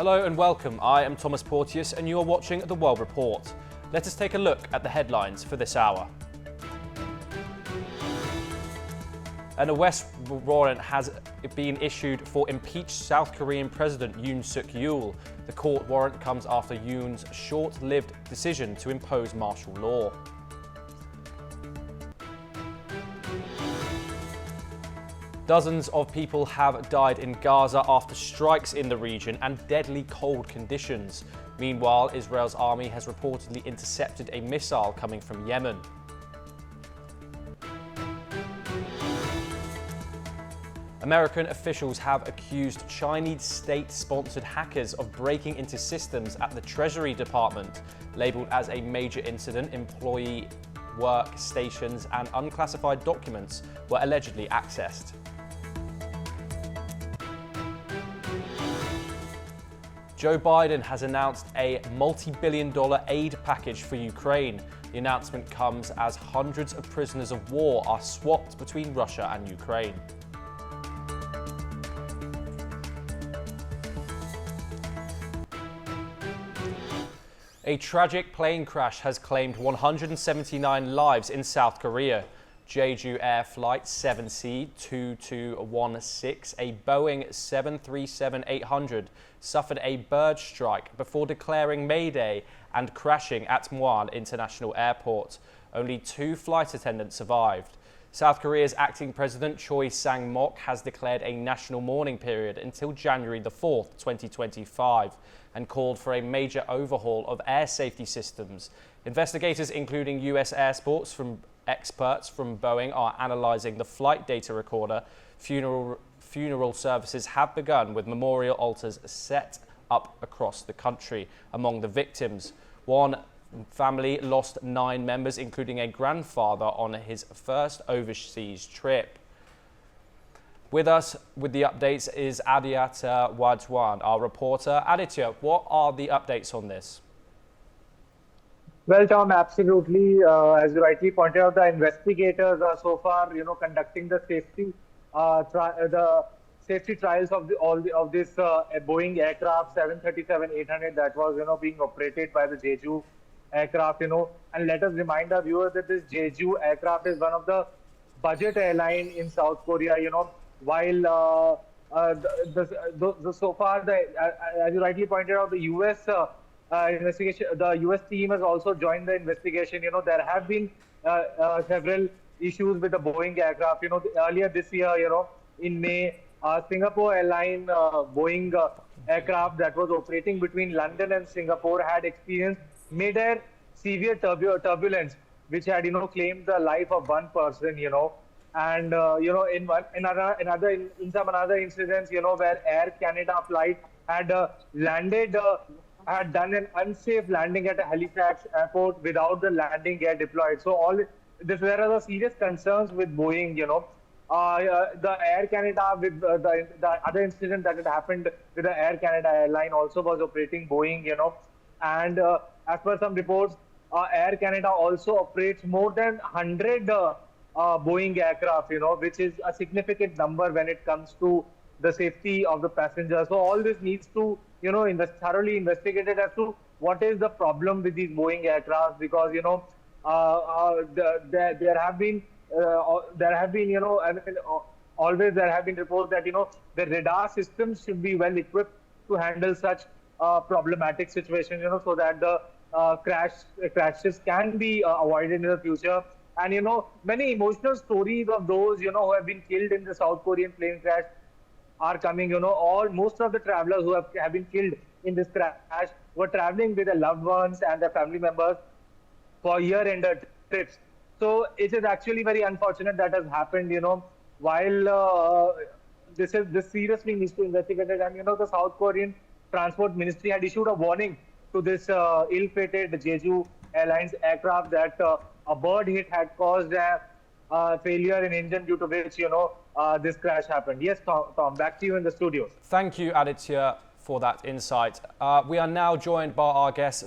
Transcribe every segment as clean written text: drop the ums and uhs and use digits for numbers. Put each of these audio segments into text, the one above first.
Hello and welcome. I am Thomas Porteus and you are watching The World Report. Let us take a look at the headlines for this hour. An arrest warrant has been issued for impeached South Korean President Yoon Suk-yeol. The court warrant comes after Yoon's short-lived decision to impose martial law. Dozens of people have died in Gaza after strikes in the region and deadly cold conditions. Meanwhile, Israel's army has reportedly intercepted a missile coming from Yemen. American officials have accused Chinese state-sponsored hackers of breaking into systems at the Treasury Department. Labeled as a major incident, employee workstations and unclassified documents were allegedly accessed. Joe Biden has announced a multi-billion-dollar aid package for Ukraine. The announcement comes as hundreds of prisoners of war are swapped between Russia and Ukraine. A tragic plane crash has claimed 179 lives in South Korea. Jeju Air Flight 7C-2216, a Boeing 737-800, suffered a bird strike before declaring mayday and crashing at Muan International Airport. Only 2 flight attendants survived. South Korea's acting President Choi Sang-mok has declared a national mourning period until January the 4th, 2025, and called for a major overhaul of air safety systems. Investigators, including US experts from Boeing, are analysing the flight data recorder. Funeral services have begun with memorial altars set up across the country. Among the victims, one family lost 9 members, including a grandfather on his first overseas trip. With us with the updates is Aditya Wadwan, our reporter. Aditya, what are the updates on this? Well, Tom, absolutely. As you rightly pointed out, the investigators are so far, conducting the safety trials of this Boeing aircraft 737-800 that was, being operated by the Jeju aircraft. And let us remind our viewers that this Jeju aircraft is one of the budget airline in South Korea. While so far, as you rightly pointed out, the U.S. Investigation, the U.S. team has also joined the investigation. There have been several issues with the Boeing aircraft. Earlier this year, in May, Singapore airline Boeing aircraft that was operating between London and Singapore had experienced mid-air severe turbulence, which had, claimed the life of one person. And in some other incidents, where Air Canada flight had landed. Had done an unsafe landing at a Halifax airport without the landing gear deployed. So there are the serious concerns with Boeing. The Air Canada with the other incident that had happened with the Air Canada airline also was operating Boeing. And as per some reports, Air Canada also operates more than 100 Boeing aircraft. Which is a significant number when it comes to the safety of the passengers. So all this needs to thoroughly investigated as to what is the problem with these Boeing aircraft, because there have been always there have been reports that the radar systems should be well equipped to handle such problematic situations, so that the crashes can be avoided in the future. And many emotional stories of those who have been killed in the South Korean plane crash are coming. Most of the travelers who have been killed in this crash were traveling with their loved ones and their family members for year-end trips. So it is actually very unfortunate that has happened. While this seriously needs to investigate it, and the South Korean Transport Ministry had issued a warning to this ill-fated Jeju Airlines aircraft that a bird hit had caused a failure in engine, due to which this crash happened. Yes, Tom, back to you in the studio. Thank you, Aditya, for that insight. We are now joined by our guest,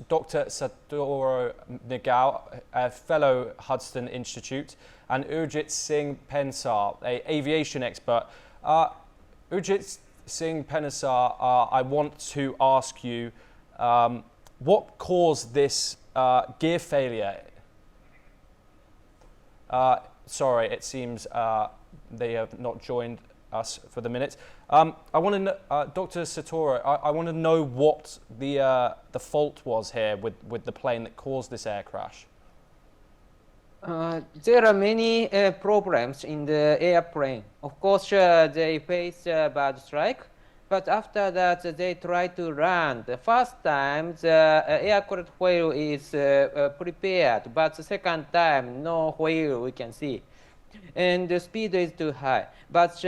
Dr. Satoru Nagao, a fellow Hudson Institute, and Urjit Singh Pensar, an aviation expert. Urjit, Singh Panesar, I want to ask you, what caused this gear failure? Sorry, it seems they have not joined us for the minute. I want to know, Dr. Satoru, I want to know what the fault was here with the plane that caused this air crash. There are many problems in the airplane. Of course, they faced a bad strike, but after that, they try to land. The first time, the aircraft wheel is prepared, but the second time, no wheel we can see. And the speed is too high. But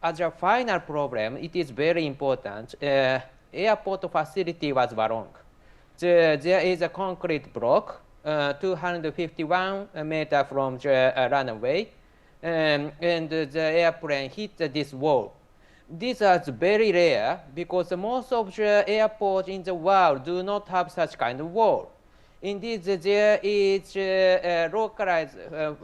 as a final problem, it is very important. Airport facility was wrong. There is a concrete block 251 meters from the runway, and the airplane hit this wall. This is very rare because most of the airports in the world do not have such kind of wall. Indeed, there is a localized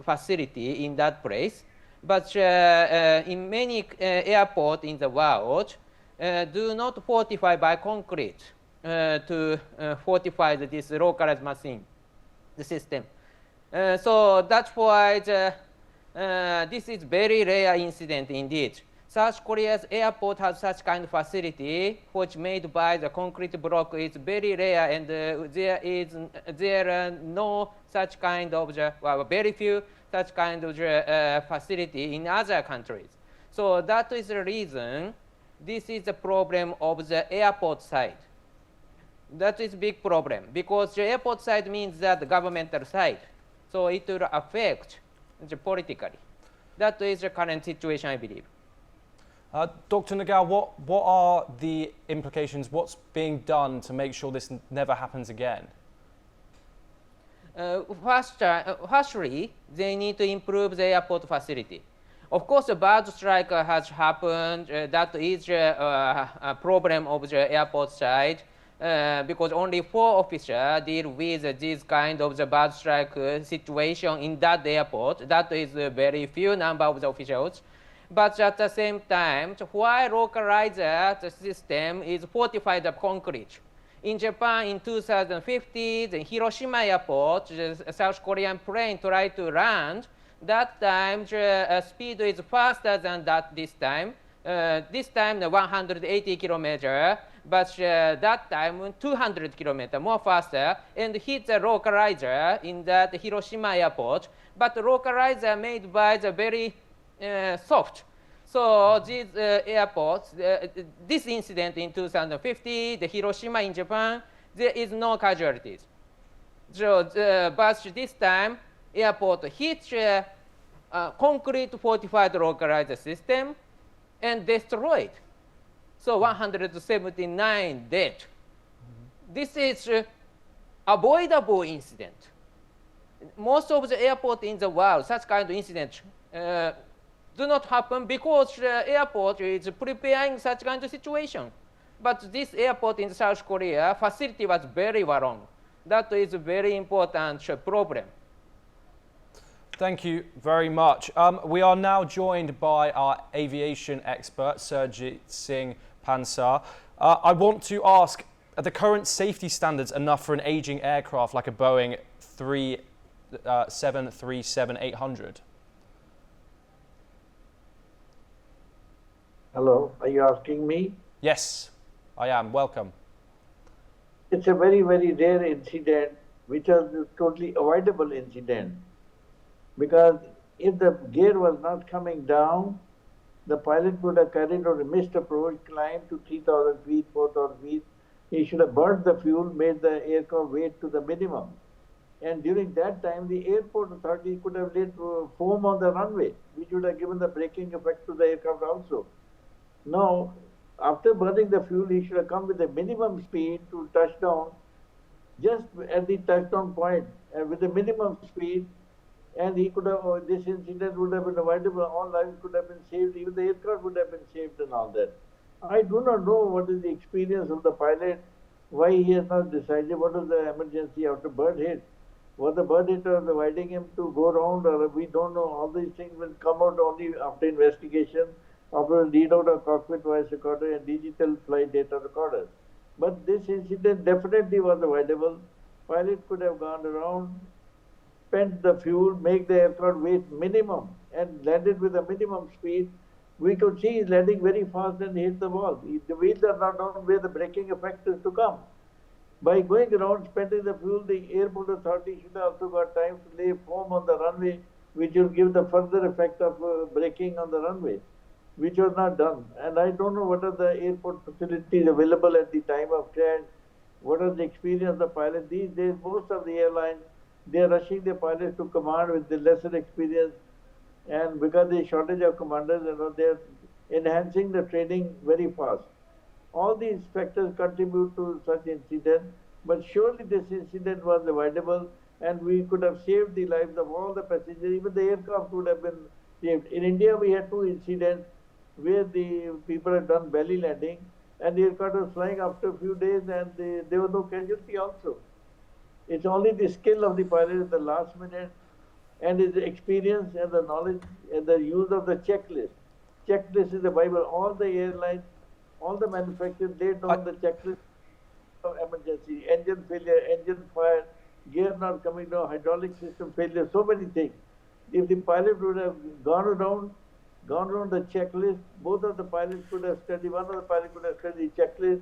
facility in that place, but in many airports in the world do not fortify by concrete to fortify this localized machine. The system. So that's why this is very rare incident indeed. South Korea's airport has such kind of facility which made by the concrete block is very rare, and there are no such kind of very few such kind of facility in other countries. So that is the reason this is the problem of the airport side. That is a big problem because the airport side means that the governmental side. So it will affect the politically. That is the current situation, I believe. Dr. Nagao, what are the implications? What's being done to make sure this never happens again? Firstly, they need to improve the airport facility. Of course, a bad strike has happened. That is a problem of the airport side. Because only 4 officers deal with this kind of the bad strike situation in that airport. That is a very few number of the officials. But at the same time, why localize the system is fortified concrete. In Japan, in 2050, the Hiroshima airport, the South Korean plane tried to land. That time, the speed is faster than that this time. This time, the 180 kilometers. But that time 200 kilometers more faster and hit the localizer in that Hiroshima airport. But the localizer made by the very soft. So these airports, this incident in 2050, the Hiroshima in Japan, there is no casualties. So, but this time, airport hit concrete fortified localizer system and destroyed. So 179 dead. This is avoidable incident. Most of the airports in the world, such kind of incident do not happen because the airport is preparing such kind of situation. But this airport in South Korea, facility was very wrong. That is a very important problem. Thank you very much. We are now joined by our aviation expert, Surjit Singh Panesar. I want to ask, are the current safety standards enough for an aging aircraft like a Boeing 737-800? Hello, are you asking me? Yes, I am. Welcome. It's a very, very rare incident, which is a totally avoidable incident. Because if the gear was not coming down, the pilot would have carried out a missed approach, climbed to 3,000 feet, 4,000 feet. He should have burnt the fuel, made the aircraft weight to the minimum. And during that time, the airport authority could have laid foam on the runway, which would have given the braking effect to the aircraft also. Now, after burning the fuel, he should have come with a minimum speed to touchdown, just at the touchdown point, with the minimum speed, and he could have, this incident would have been avoidable, all lives could have been saved, even the aircraft would have been saved and all that. I do not know what is the experience of the pilot, why he has not decided what is the emergency after bird hit. Was the bird hit avoiding him to go around, or we don't know. All these things will come out only after investigation, operator read out a cockpit voice recorder and digital flight data recorder. But this incident definitely was avoidable. Pilot could have gone around, spent the fuel, make the aircraft weight minimum and landed with a minimum speed. We could see it landing very fast and hit the wall. The wheels are not on where the braking effect is to come. By going around spending the fuel, the airport authority should have also got time to lay foam on the runway, which will give the further effect of braking on the runway, which was not done. And I don't know what are the airport facilities available at the time of crash. What is the experience of the pilot? These days, most of the airlines, they are rushing their pilots to command with the lesser experience. And because there is shortage of commanders, they're enhancing the training very fast. All these factors contribute to such incident, but surely this incident was avoidable and we could have saved the lives of all the passengers, even the aircraft would have been saved. In India, we had 2 incidents where the people had done belly landing and the aircraft was flying after a few days and there was no casualty also. It's only the skill of the pilot at the last minute and his experience and the knowledge and the use of the checklist. Checklist is the Bible. All the airlines, all the manufacturers laid down the checklist of emergency, engine failure, engine fire, gear not coming down, hydraulic system failure, so many things. If the pilot would have gone around the checklist, both of the pilots could have studied, one of the pilots could have studied the checklist,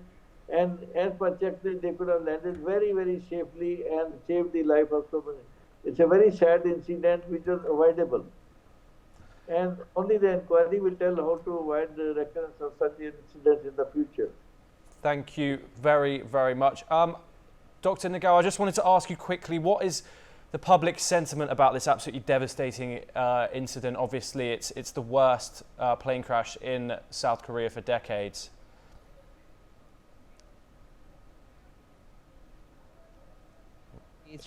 and as per checklist, they could have landed very, very safely and saved the life of so many. It's a very sad incident which was avoidable. And only the inquiry will tell how to avoid the recurrence of such incidents in the future. Thank you very, very much. Dr. Nagao, I just wanted to ask you quickly, what is the public sentiment about this absolutely devastating incident? Obviously, it's the worst plane crash in South Korea for decades.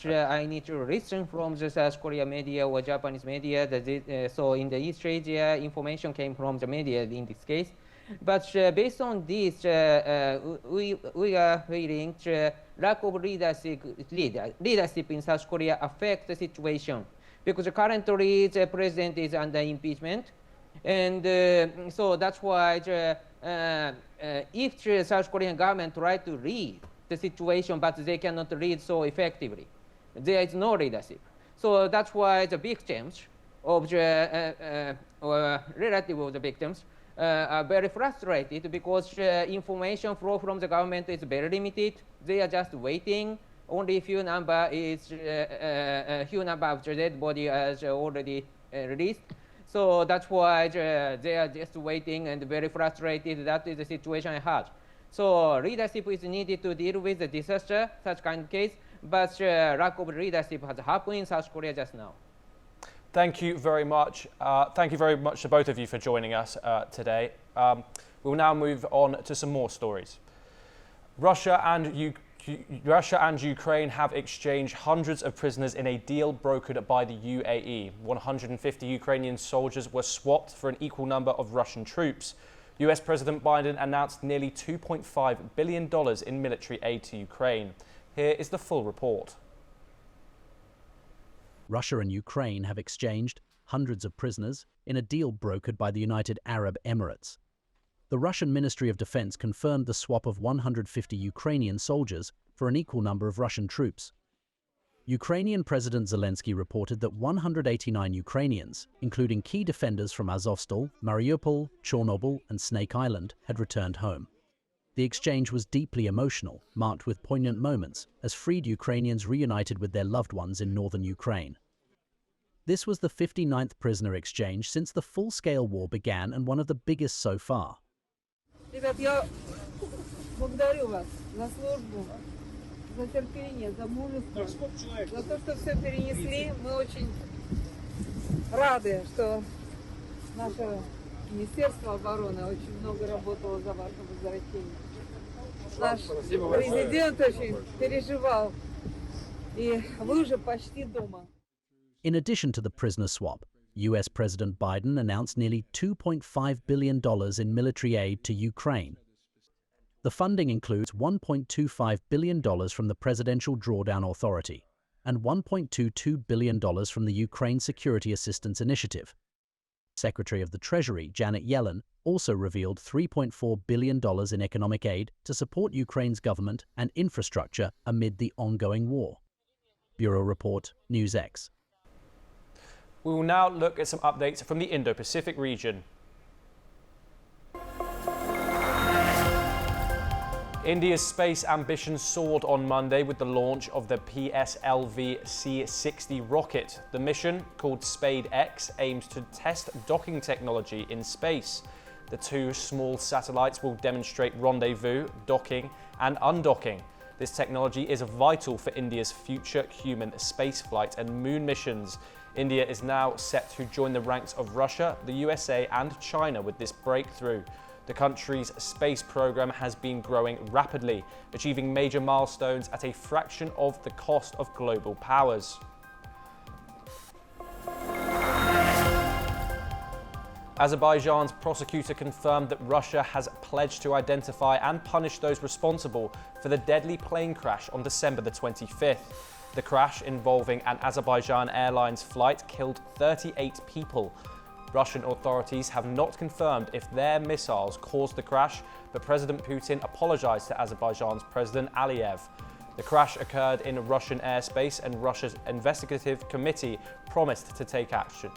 I need to listen from the South Korea media or Japanese media. So in the East Asia, information came from the media in this case. But based on this, we are feeling lack of leadership in South Korea affect the situation because currently the president is under impeachment, and so that's why if the South Korean government try to lead the situation, but they cannot lead so effectively, there is no leadership. So that's why the victims of the relative of the victims are very frustrated because information flow from the government is very limited. They are just waiting. Only few number is few number of the dead body is already released. So that's why they are just waiting and very frustrated. That is the situation I had. So leadership is needed to deal with the disaster, such kind of case, but lack of leadership has happened in South Korea just now. Thank you very much. Thank you very much to both of you for joining us today. We'll now move on to some more stories. Russia and Ukraine have exchanged hundreds of prisoners in a deal brokered by the UAE. 150 Ukrainian soldiers were swapped for an equal number of Russian troops. US President Biden announced nearly $2.5 billion in military aid to Ukraine. Here is the full report. Russia and Ukraine have exchanged hundreds of prisoners in a deal brokered by the United Arab Emirates. The Russian Ministry of Defense confirmed the swap of 150 Ukrainian soldiers for an equal number of Russian troops. Ukrainian President Zelensky reported that 189 Ukrainians, including key defenders from Azovstal, Mariupol, Chernobyl, and Snake Island, had returned home. The exchange was deeply emotional, marked with poignant moments as freed Ukrainians reunited with their loved ones in northern Ukraine. This was the 59th prisoner exchange since the full-scale war began and one of the biggest so far. Ребят, я благодарю вас за службу, за терпение, за мужество, за то, что все перенесли. Мы очень рады, что наше Министерство обороны очень много работало за ваше возвращение. Наш президент очень переживал, и вы уже почти дома. In addition to the prisoner swap, US President Biden announced nearly $2.5 billion in military aid to Ukraine. The funding includes $1.25 billion from the Presidential Drawdown Authority and $1.22 billion from the Ukraine Security Assistance Initiative. Secretary of the Treasury Janet Yellen also revealed $3.4 billion in economic aid to support Ukraine's government and infrastructure amid the ongoing war. Bureau Report, NewsX. We will now look at some updates from the Indo-Pacific region. India's space ambitions soared on Monday with the launch of the PSLV C-60 rocket. The mission, called SPADE-X, aims to test docking technology in space. The two small satellites will demonstrate rendezvous, docking and undocking. This technology is vital for India's future human spaceflight and moon missions. India is now set to join the ranks of Russia, the USA and China with this breakthrough. The country's space program has been growing rapidly, achieving major milestones at a fraction of the cost of global powers. Azerbaijan's prosecutor confirmed that Russia has pledged to identify and punish those responsible for the deadly plane crash on December the 25th. The crash, involving an Azerbaijan Airlines flight, killed 38 people. Russian authorities have not confirmed if their missiles caused the crash, but President Putin apologized to Azerbaijan's President Aliyev. The crash occurred in Russian airspace, and Russia's investigative committee promised to take action.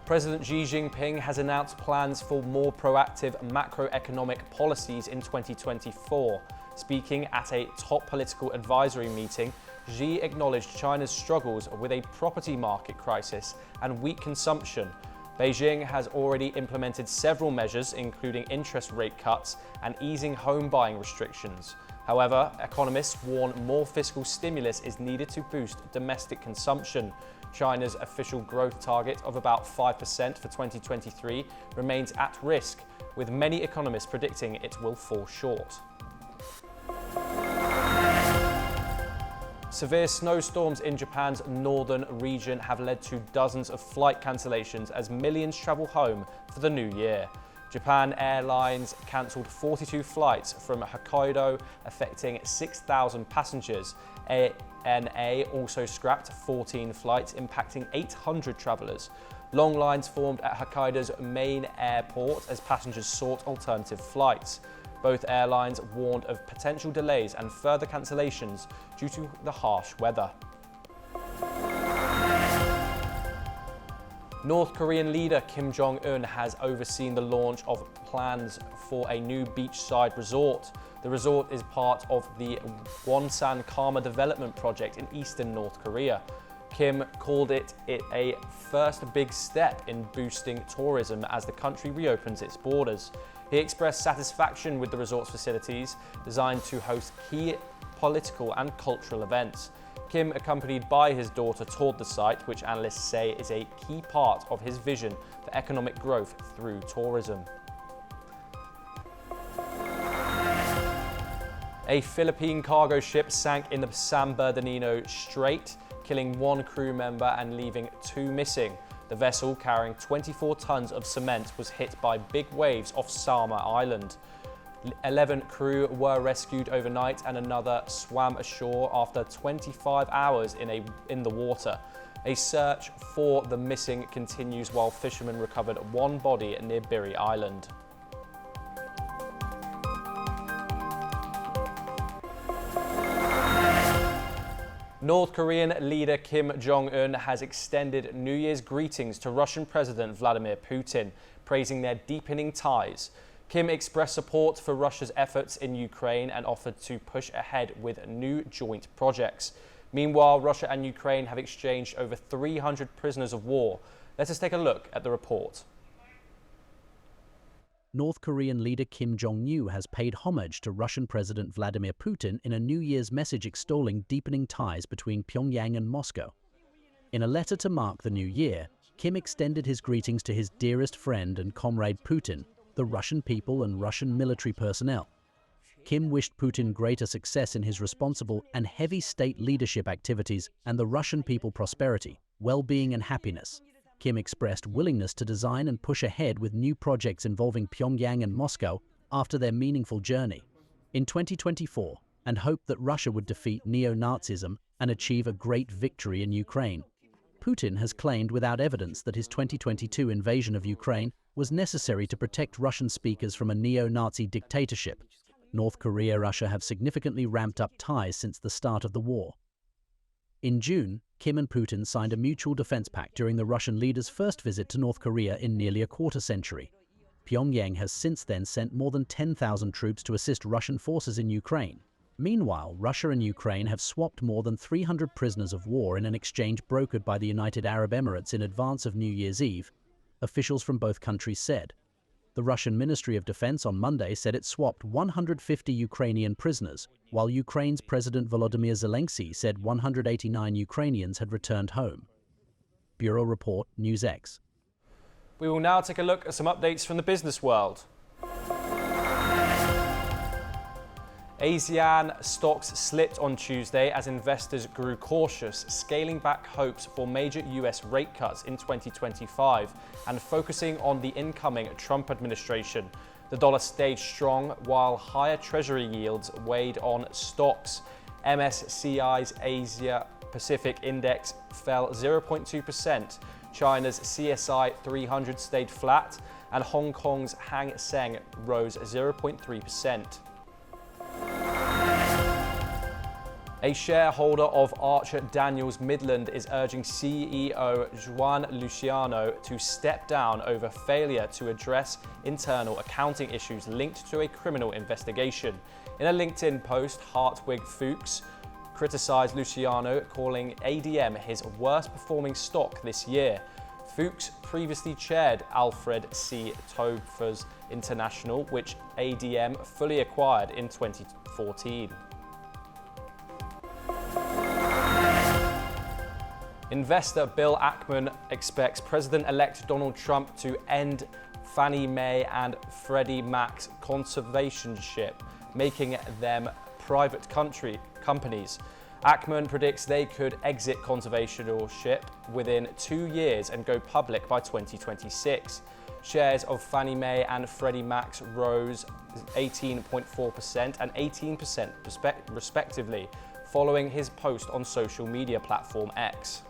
President Xi Jinping has announced plans for more proactive macroeconomic policies in 2024. Speaking at a top political advisory meeting, Xi acknowledged China's struggles with a property market crisis and weak consumption. Beijing has already implemented several measures, including interest rate cuts and easing home buying restrictions. However, economists warn more fiscal stimulus is needed to boost domestic consumption. China's official growth target of about 5% for 2023 remains at risk, with many economists predicting it will fall short. Severe snowstorms in Japan's northern region have led to dozens of flight cancellations as millions travel home for the new year. Japan Airlines cancelled 42 flights from Hokkaido, affecting 6,000 passengers. ANA also scrapped 14 flights, impacting 800 travellers. Long lines formed at Hokkaido's main airport as passengers sought alternative flights. Both airlines warned of potential delays and further cancellations due to the harsh weather. North Korean leader Kim Jong-un has overseen the launch of plans for a new beachside resort. The resort is part of the Wonsan Karma development project in eastern North Korea. Kim called it a first big step in boosting tourism as the country reopens its borders. He expressed satisfaction with the resort's facilities, designed to host key political and cultural events. Kim, accompanied by his daughter, toured the site, which analysts say is a key part of his vision for economic growth through tourism. A Philippine cargo ship sank in the San Bernardino Strait, killing one crew member and leaving two missing. The vessel, carrying 24 tons of cement, was hit by big waves off Sama Island. 11 crew were rescued overnight and another swam ashore after 25 hours in the water. A search for the missing continues while fishermen recovered one body near Biri Island. North Korean leader Kim Jong-un has extended New Year's greetings to Russian President Vladimir Putin, praising their deepening ties. Kim expressed support for Russia's efforts in Ukraine and offered to push ahead with new joint projects. Meanwhile, Russia and Ukraine have exchanged over 300 prisoners of war. Let us take a look at the report. North Korean leader Kim Jong-un has paid homage to Russian President Vladimir Putin in a New Year's message extolling deepening ties between Pyongyang and Moscow. In a letter to mark the new year, Kim extended his greetings to his dearest friend and comrade Putin, the Russian people and Russian military personnel. Kim wished Putin greater success in his responsible and heavy state leadership activities and the Russian people prosperity, well-being and happiness. Kim expressed willingness to design and push ahead with new projects involving Pyongyang and Moscow after their meaningful journey in 2024, and hoped that Russia would defeat neo-Nazism and achieve a great victory in Ukraine. Putin has claimed without evidence that his 2022 invasion of Ukraine was necessary to protect Russian speakers from a neo-Nazi dictatorship. North Korea and Russia have significantly ramped up ties since the start of the war. In June, Kim and Putin signed a mutual defense pact during the Russian leader's first visit to North Korea in nearly a quarter century. Pyongyang has since then sent more than 10,000 troops to assist Russian forces in Ukraine. Meanwhile, Russia and Ukraine have swapped more than 300 prisoners of war in an exchange brokered by the United Arab Emirates in advance of New Year's Eve, officials from both countries said. The Russian Ministry of Defense on Monday said it swapped 150 Ukrainian prisoners, while Ukraine's President Volodymyr Zelensky said 189 Ukrainians had returned home. Bureau Report, NewsX. We will now take a look at some updates from the business world. ASEAN stocks slipped on Tuesday as investors grew cautious, scaling back hopes for major US rate cuts in 2025 and focusing on the incoming Trump administration. The dollar stayed strong while higher treasury yields weighed on stocks. MSCI's Asia Pacific Index fell 0.2%. China's CSI 300 stayed flat, and Hong Kong's Hang Seng rose 0.3%. A shareholder of Archer Daniels Midland is urging CEO Juan Luciano to step down over failure to address internal accounting issues linked to a criminal investigation. In a LinkedIn post, Hartwig Fuchs criticized Luciano, calling ADM his worst performing stock this year. Fuchs previously chaired Alfred C. Topfer's International, which ADM fully acquired in 2014. Investor Bill Ackman expects President-elect Donald Trump to end Fannie Mae and Freddie Mac's conservatorship, making them private companies. Ackman predicts they could exit conservatorship within 2 years and go public by 2026. Shares of Fannie Mae and Freddie Mac rose 18.4% and 18% respectively, following his post on social media platform X.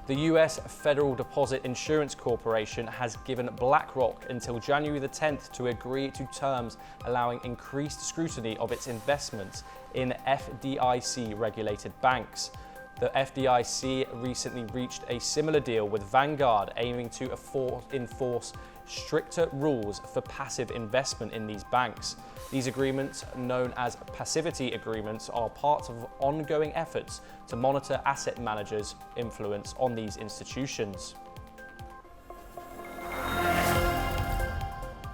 The US Federal Deposit Insurance Corporation has given BlackRock until January the 10th to agree to terms allowing increased scrutiny of its investments in FDIC-regulated banks. The FDIC recently reached a similar deal with Vanguard, aiming to enforce stricter rules for passive investment in these banks. These agreements, known as passivity agreements, are part of ongoing efforts to monitor asset managers' influence on these institutions.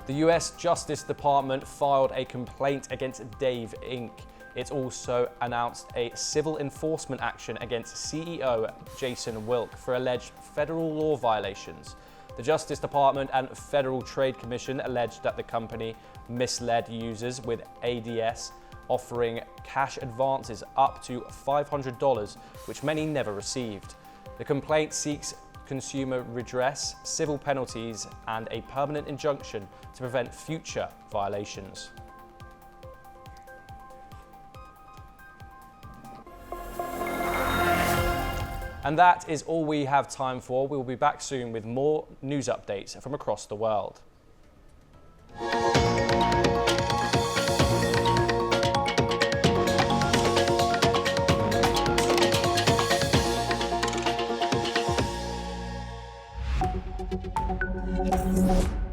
The US Justice Department filed a complaint against Dave Inc. It also announced a civil enforcement action against CEO Jason Wilk for alleged federal law violations. The Justice Department and Federal Trade Commission alleged that the company misled users with ADS, offering cash advances up to $500, which many never received. The complaint seeks consumer redress, civil penalties, and a permanent injunction to prevent future violations. And that is all we have time for. We'll be back soon with more news updates from across the world. Thank you.